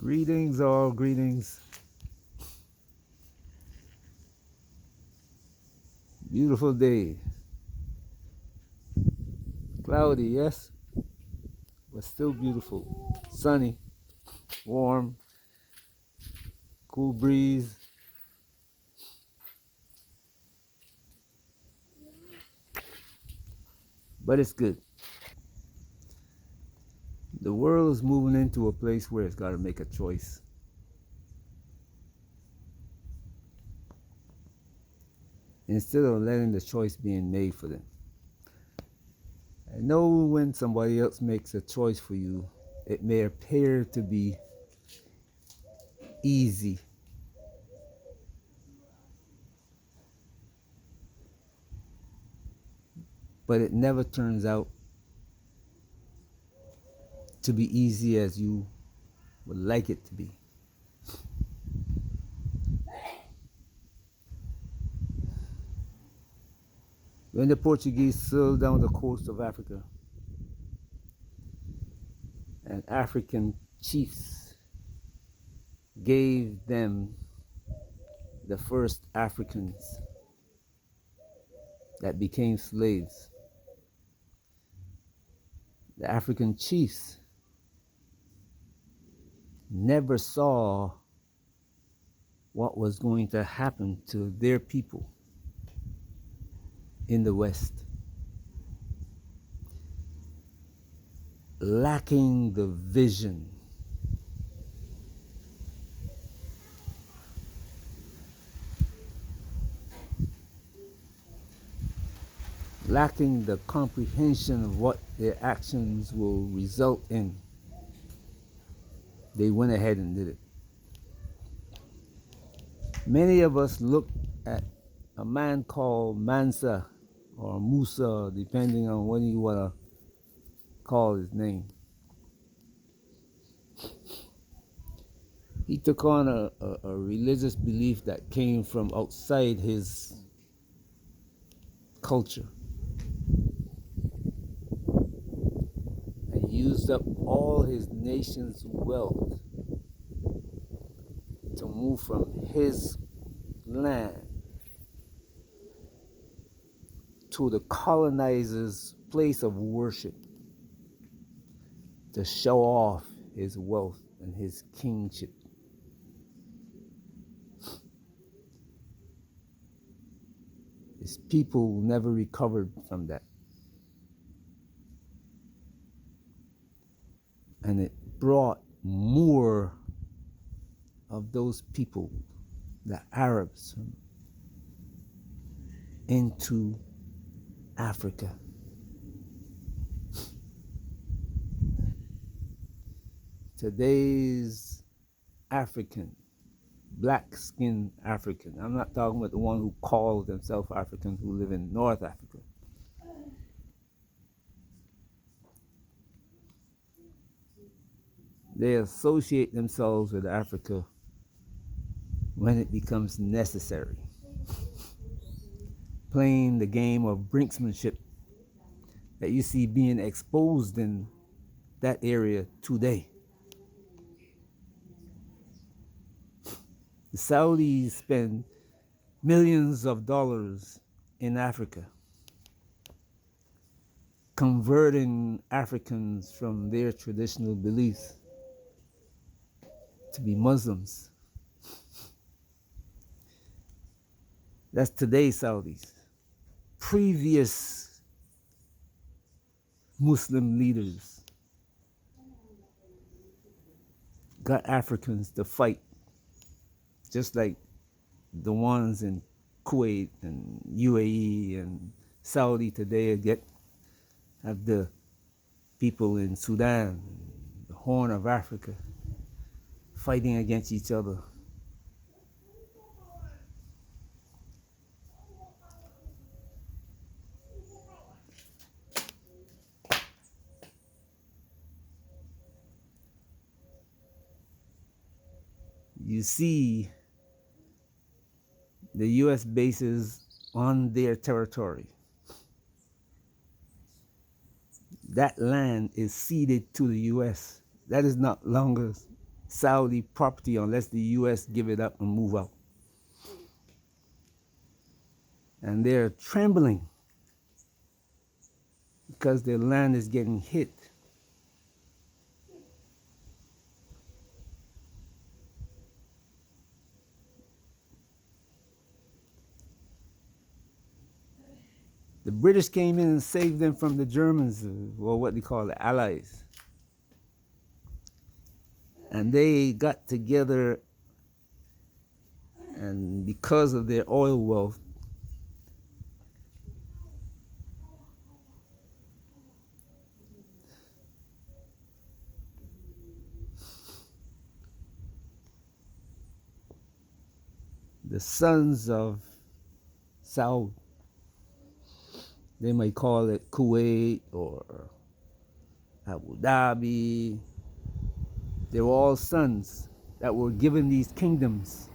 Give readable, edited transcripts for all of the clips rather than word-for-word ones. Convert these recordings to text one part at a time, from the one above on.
Greetings, all greetings. Beautiful day. Cloudy, yes, but still beautiful. Sunny, warm, cool breeze. But it's good. The world is moving into a place where it's got to make a choice. Instead of letting the choice being made for them. I know when somebody else makes a choice for you, it may appear to be easy. But it never turns out to be easy as you would like it to be. When the Portuguese sailed down the coast of Africa, and African chiefs gave them the first Africans that became slaves. The African chiefs never saw what was going to happen to their people in the West. Lacking the vision, lacking the comprehension of what their actions will result in, they went ahead and did it. Many of us look at a man called Mansa or Musa, depending on what you want to call his name. He took on a religious belief that came from outside his culture and used up all his nation's wealth to move from his land to the colonizer's place of worship to show off his wealth and his kingship. His people never recovered from that. And it brought more of those people, the Arabs, into Africa. Today's African, black-skinned African, I'm not talking about the one who calls themselves Africans who live in North Africa. They associate themselves with Africa when it becomes necessary. Playing the game of brinksmanship that you see being exposed in that area today. The Saudis spend millions of dollars in Africa, converting Africans from their traditional beliefs to be Muslims. That's today's Saudis. Previous Muslim leaders got Africans to fight, just like the ones in Kuwait and UAE and Saudi today have the people in Sudan, the Horn of Africa, fighting against each other. You see the US bases on their territory. That land is ceded to the US. That is not longer Saudi property unless the U.S. give it up and move out. And they're trembling because their land is getting hit. The British came in and saved them from the Germans, or what they call the Allies. And they got together, and because of their oil wealth, the sons of Saud, they might call it Kuwait or Abu Dhabi, they were all sons that were given these kingdoms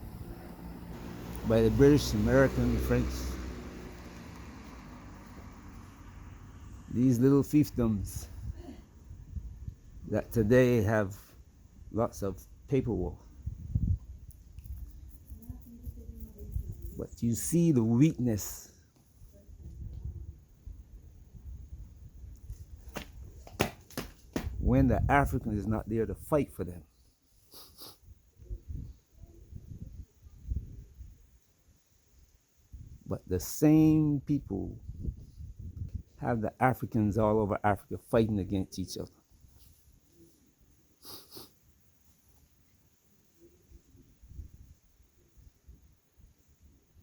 by the British, American, French. These little fiefdoms that today have lots of paperwork. But you see the weakness when the African is not there to fight for them. But the same people have the Africans all over Africa fighting against each other.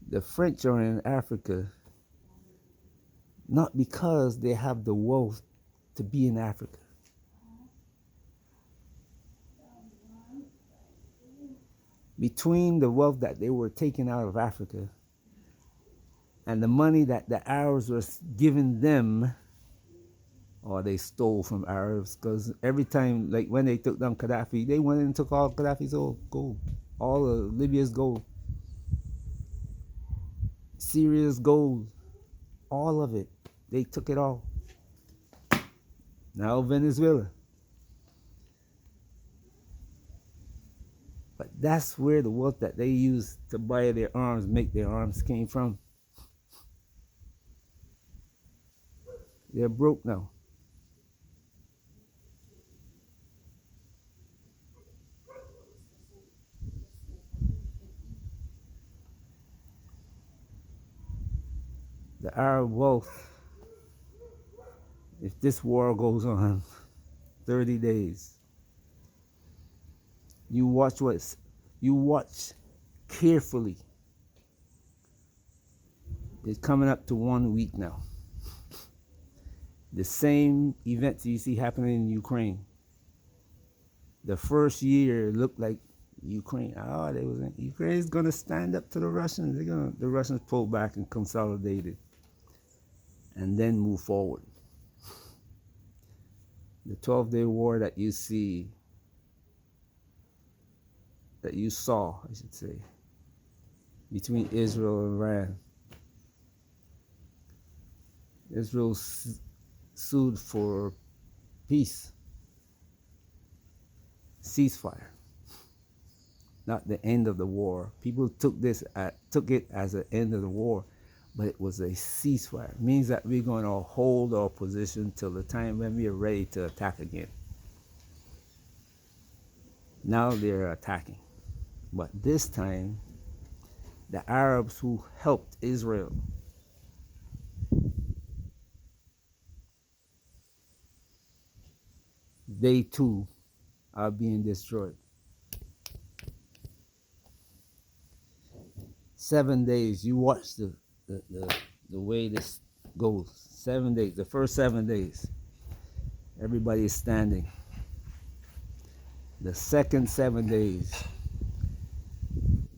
The French are in Africa not because they have the wealth to be in Africa. Between the wealth that they were taking out of Africa and the money that the Arabs were giving them, or they stole from Arabs, because every time, like when they took down Gaddafi, they went and took all Gaddafi's gold, all of Libya's gold, Syria's gold, all of it. They took it all. Now Venezuela. But that's where the wealth that they used to buy their arms, make their arms, came from. They're broke now. The Arab wealth, if this war goes on 30 days, you watch carefully. It's coming up to 1 week now. The same events you see happening in Ukraine. The first year looked like Ukraine. Ukraine's gonna stand up to the Russians. The Russians pull back and consolidate it, and then move forward. The 12-day war that you saw, I should say, between Israel and Iran. Israel sued for peace, ceasefire, not the end of the war. People took it as the end of the war, but it was a ceasefire. It means that we're going to hold our position till the time when we are ready to attack again. Now they're attacking. But this time, the Arabs who helped Israel, they too are being destroyed. 7 days, you watch the way this goes. 7 days, the first 7 days, everybody is standing. The second 7 days,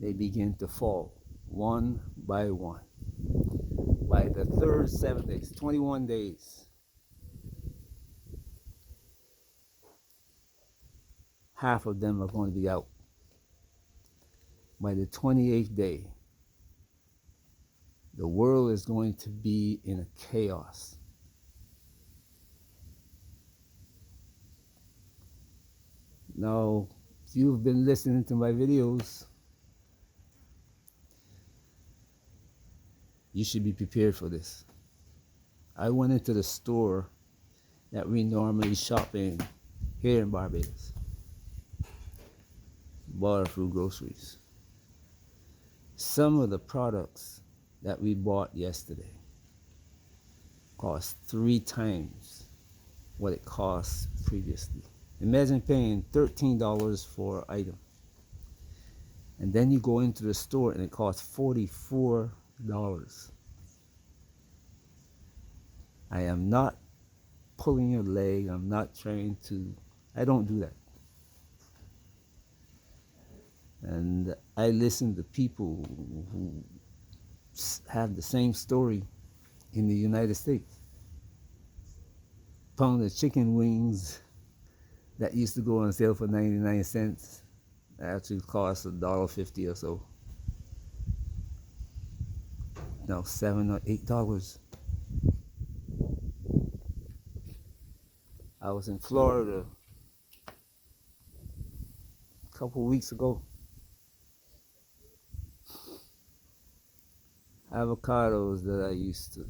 they begin to fall, one by one. By the third 7 days, 21 days, half of them are going to be out. By the 28th day, the world is going to be in a chaos. Now, If you've been listening to my videos, you should be prepared for this. I went into the store that we normally shop in here in Barbados, bought a few groceries. Some of the products that we bought yesterday cost 3 times what it cost previously. Imagine paying $13 for an item, and then you go into the store and it costs $44. I am not pulling your leg. I'm not trying to, I don't do that. And I listen to people who have the same story in the United States. Pound of chicken wings that used to go on sale for 99 cents actually cost $1.50 or so. Now $7 or $8. I was in Florida a couple weeks ago. Avocados that I used to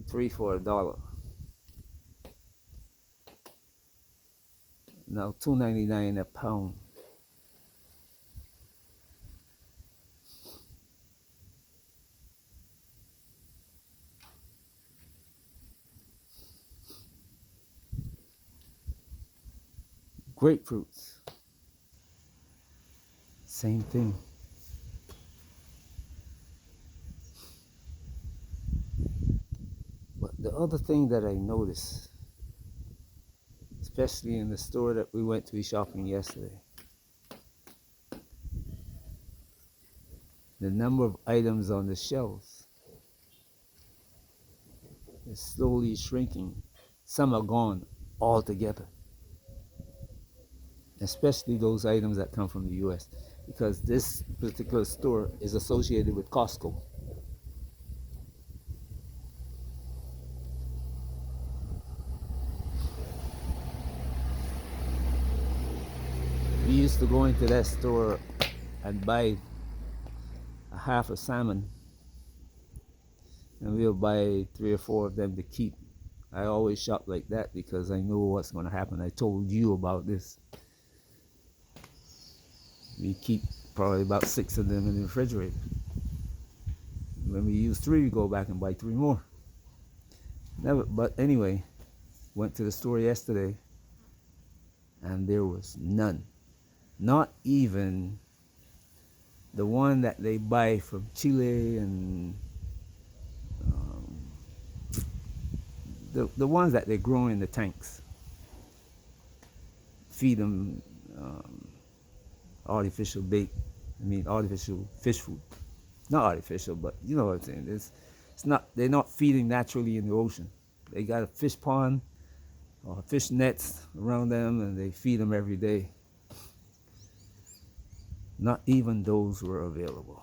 3 for $1. Now $2.99 a pound. Grapefruits, same thing. But the other thing that I noticed, especially in the store that we went to be shopping yesterday, the number of items on the shelves is slowly shrinking. Some are gone altogether, especially those items that come from the US, because this particular store is associated with Costco. We used to go into that store and buy a half a salmon, and we'll buy 3 or 4 of them to keep. I always shop like that because I know what's going to happen. I told you about this. We keep probably about 6 of them in the refrigerator. When we use 3, we go back and buy 3 more. Never, but anyway, went to the store yesterday and there was none. Not even the one that they buy from Chile and the ones that they grow in the tanks. Feed them artificial bait. Artificial fish food. Not artificial, but you know what I'm saying. It's not. They're not feeding naturally in the ocean. They got a fish pond or fish nets around them, and they feed them every day. Not even those were available.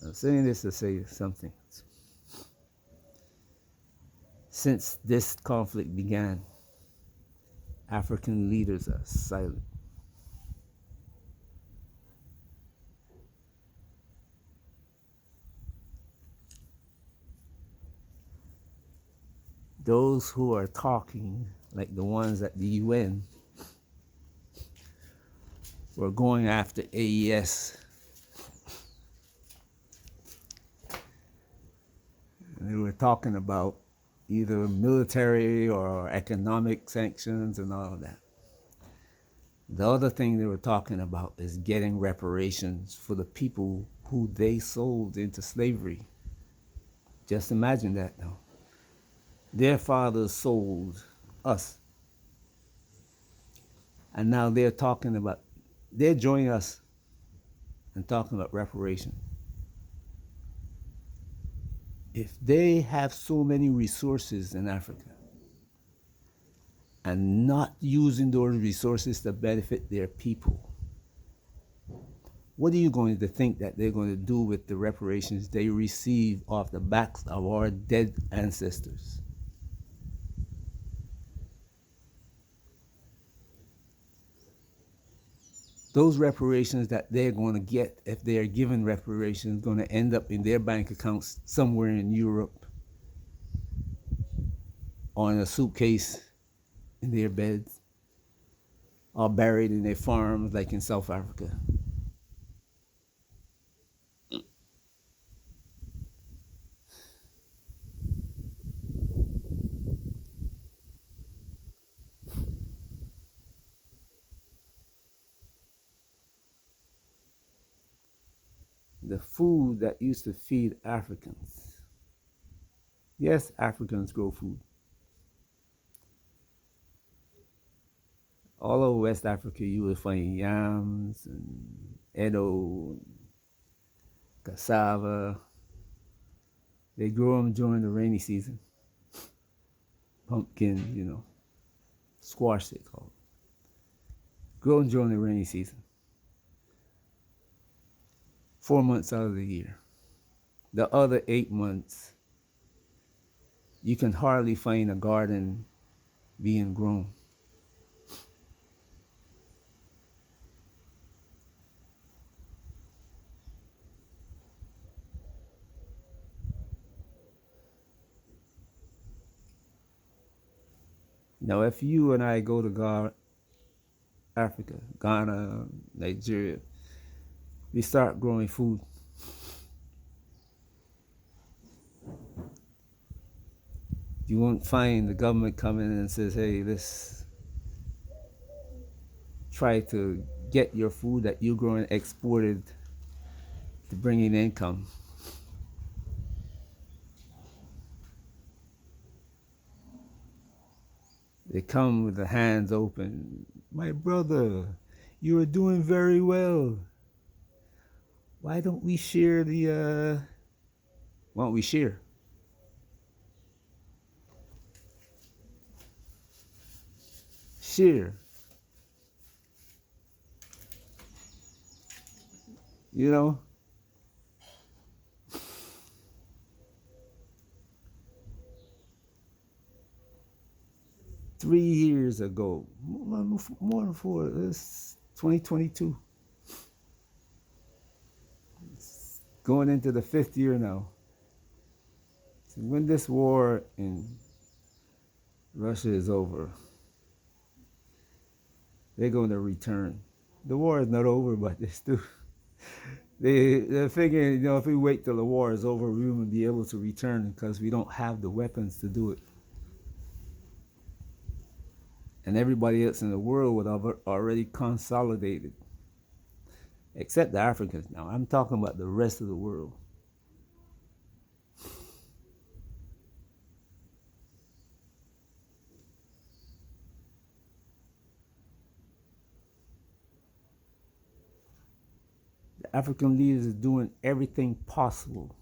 I'm saying this to say something. Since this conflict began, African leaders are silent. Those who are talking, like the ones at the UN, were going after AES. And they were talking about either military or economic sanctions and all of that. The other thing they were talking about is getting reparations for the people who they sold into slavery. Just imagine that now. Their fathers sold us. And now they're joining us and talking about reparation. If they have so many resources in Africa and not using those resources to benefit their people, what are you going to think that they're going to do with the reparations they receive off the backs of our dead ancestors? Those reparations that they're going to get, if they are given reparations, going to end up in their bank accounts somewhere in Europe or in a suitcase in their beds or buried in their farms like in South Africa. The food that used to feed Africans. Yes, Africans grow food. All over West Africa, you will find yams and edo, cassava. They grow them during the rainy season. Pumpkin, squash they call it. Grow them during the rainy season. 4 months out of the year. The other 8 months, you can hardly find a garden being grown. Now, if you and I go to Africa, Ghana, Nigeria, we start growing food. You won't find the government coming in and says, hey, let's try to get your food that you grow and exported to bring in income. They come with the hands open. My brother, you are doing very well. Why don't we share why don't we share? Share. You know? 3 years ago, more than 4, it's 2022. It's going into the 5th year now. So when this war in Russia is over, they're going to return. The war is not over, but they're figuring, if we wait till the war is over, we won't be able to return because we don't have the weapons to do it. And everybody else in the world would have already consolidated, except the Africans. Now, I'm talking about the rest of the world. The African leaders are doing everything possible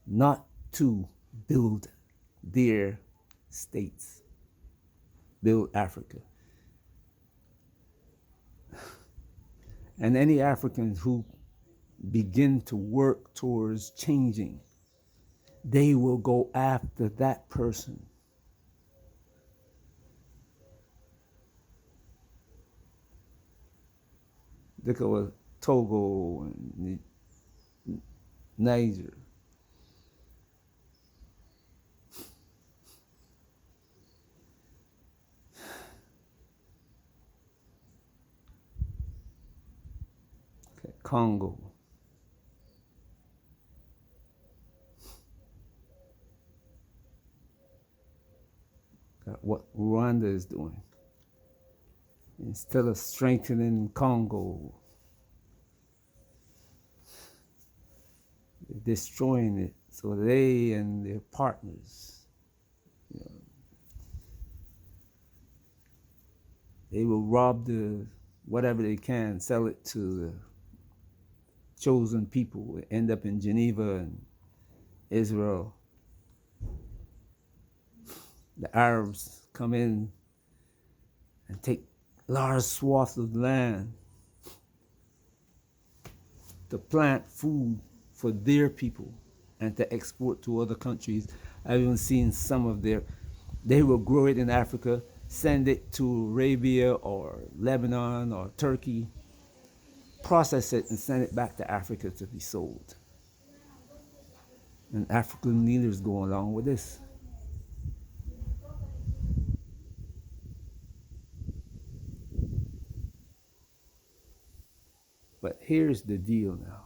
not to build their states, build Africa. And any Africans who begin to work towards changing, they will go after that person. Look at what Togo and Niger. Congo. What Rwanda is doing. Instead of strengthening Congo, they're destroying it. So they and their partners, they will rob whatever they can, sell it to the chosen people, end up in Geneva and Israel. The Arabs come in and take large swaths of land. to plant food for their people and to export to other countries. I've even seen some of they will grow it in Africa, send it to Arabia or Lebanon or Turkey, process it, and send it back to Africa to be sold. And African leaders go along with this. But here's the deal now.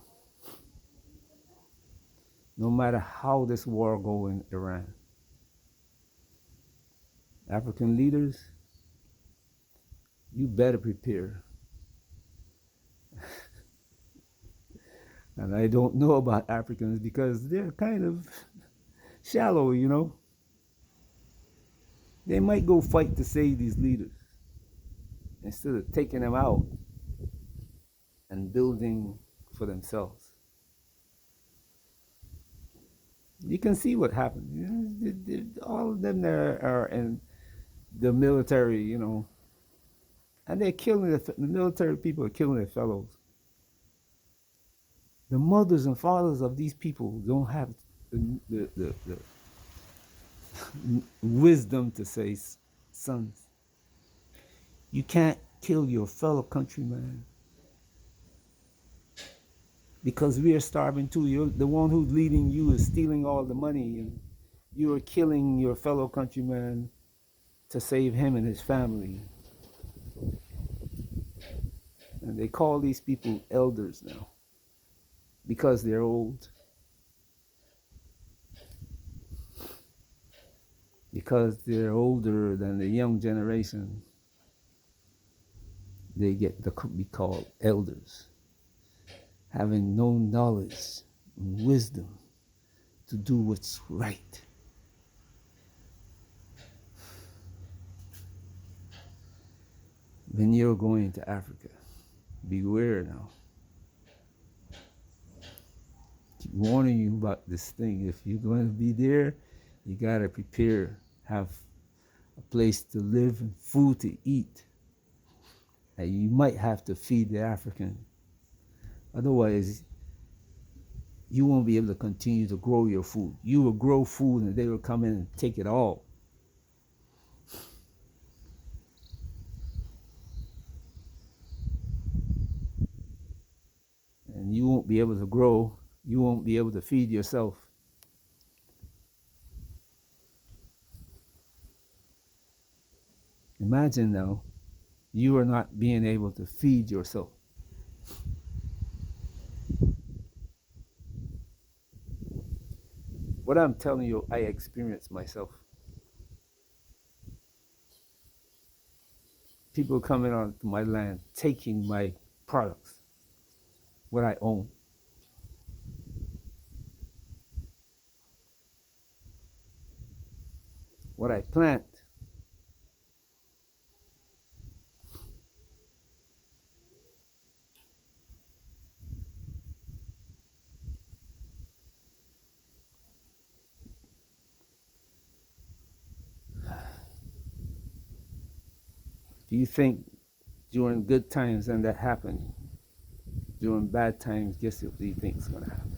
No matter how this war go in Iran, African leaders, you better prepare. And I don't know about Africans because they're kind of shallow, you know. They might go fight to save these leaders instead of taking them out and building for themselves. You can see what happened. All of them there are in the military, you know, and they're killing the military people are killing their fellows. The mothers and fathers of these people don't have the wisdom to say, sons, you can't kill your fellow countryman because we are starving too. You're the one who's leading you is stealing all the money, and you are killing your fellow countryman to save him and his family. And they call these people elders now because they're old, because they're older than the young generation. They get to be called elders, having no knowledge and wisdom to do what's right. When you're going to Africa, beware now. Keep warning you about this thing. If you're going to be there, you gotta prepare, have a place to live and food to eat. And you might have to feed the African. Otherwise, you won't be able to continue to grow your food. You will grow food and they will come in and take it all. And you won't be able to grow. You won't be able to feed yourself. Imagine now, you are not being able to feed yourself. What I'm telling you, I experienced myself. People coming onto my land, taking my products, what I own. What I plant. Do you think during good times and that happened? During bad times, guess what do you think is going to happen?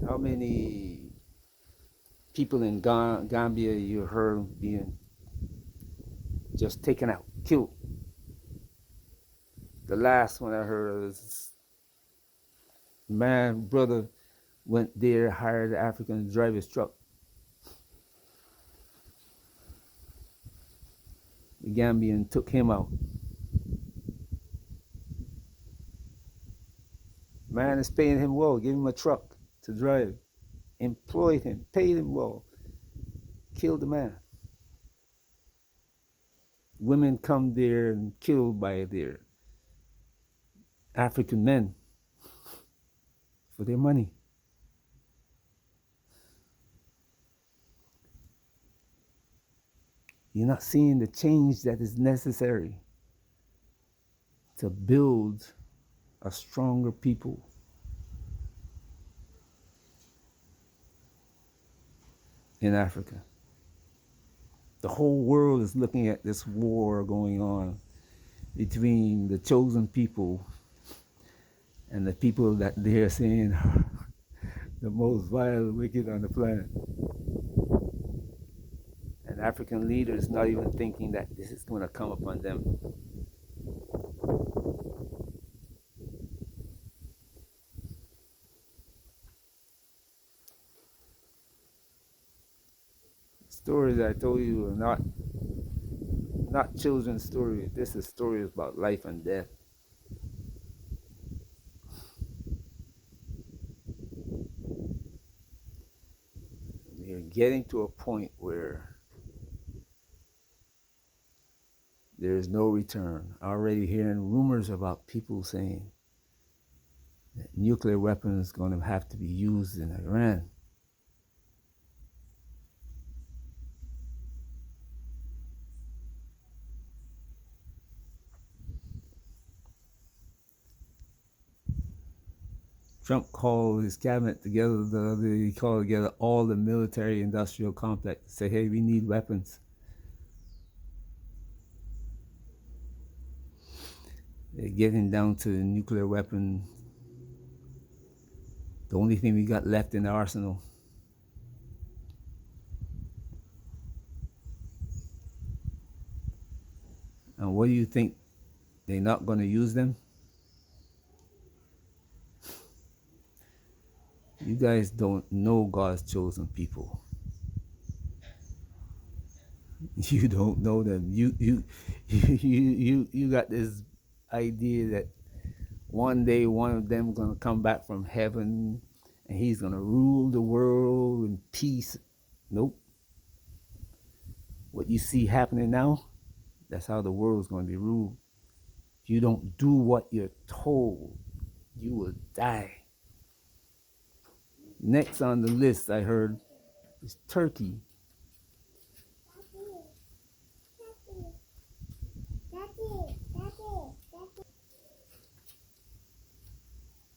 How many people in Gambia you heard being just taken out, killed? The last one I heard was my brother went there, hired an African to drive his truck. The Gambian took him out. Man is paying him well, gave him a truck to drive, employed him, paid him well, killed the man. Women come there and killed by their African men for their money. You're not seeing the change that is necessary to build a stronger people. In Africa. The whole world is looking at this war going on between the chosen people and the people that they're saying are the most vile, wicked on the planet. And African leaders not even thinking that this is going to come upon them. Stories I told you are not children's stories. This is stories about life and death. We're getting to a point where there is no return. Already hearing rumors about people saying that nuclear weapons going to have to be used in Iran. Trump called his cabinet together the other day. He called together all the military industrial complex to say, hey, we need weapons. They're getting down to the nuclear weapon, the only thing we got left in the arsenal. And what do you think? They're not going to use them? You guys don't know God's chosen people. You don't know them. You got this idea that one day one of them gonna come back from heaven and he's gonna rule the world in peace. Nope. What you see happening now, that's how the world's gonna be ruled. If you don't do what you're told, you will die. Next on the list I heard is Turkey.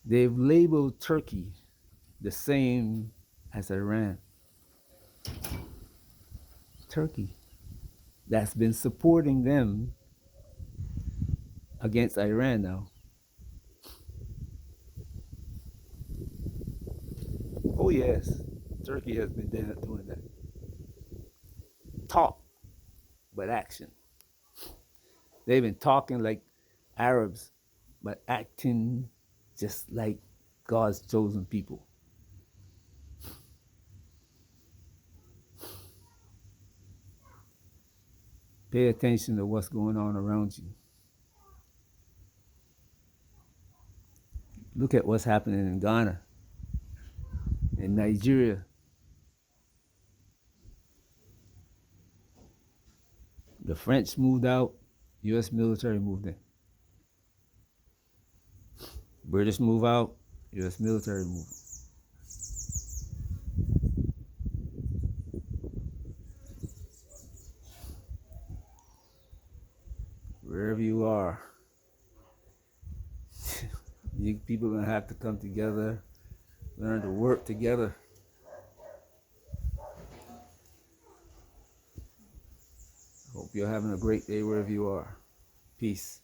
They've labeled Turkey the same as Iran. Turkey, that's been supporting them against Iran now. Oh yes, Turkey has been doing that. Talk, but action. They've been talking like Arabs, but acting just like God's chosen people. Pay attention to what's going on around you. Look at what's happening in Ghana, in Nigeria. The French moved out, US military moved in. British move out, US military moved in. Wherever you are, you people are gonna have to come together, learn to work together. Hope you're having a great day wherever you are. Peace.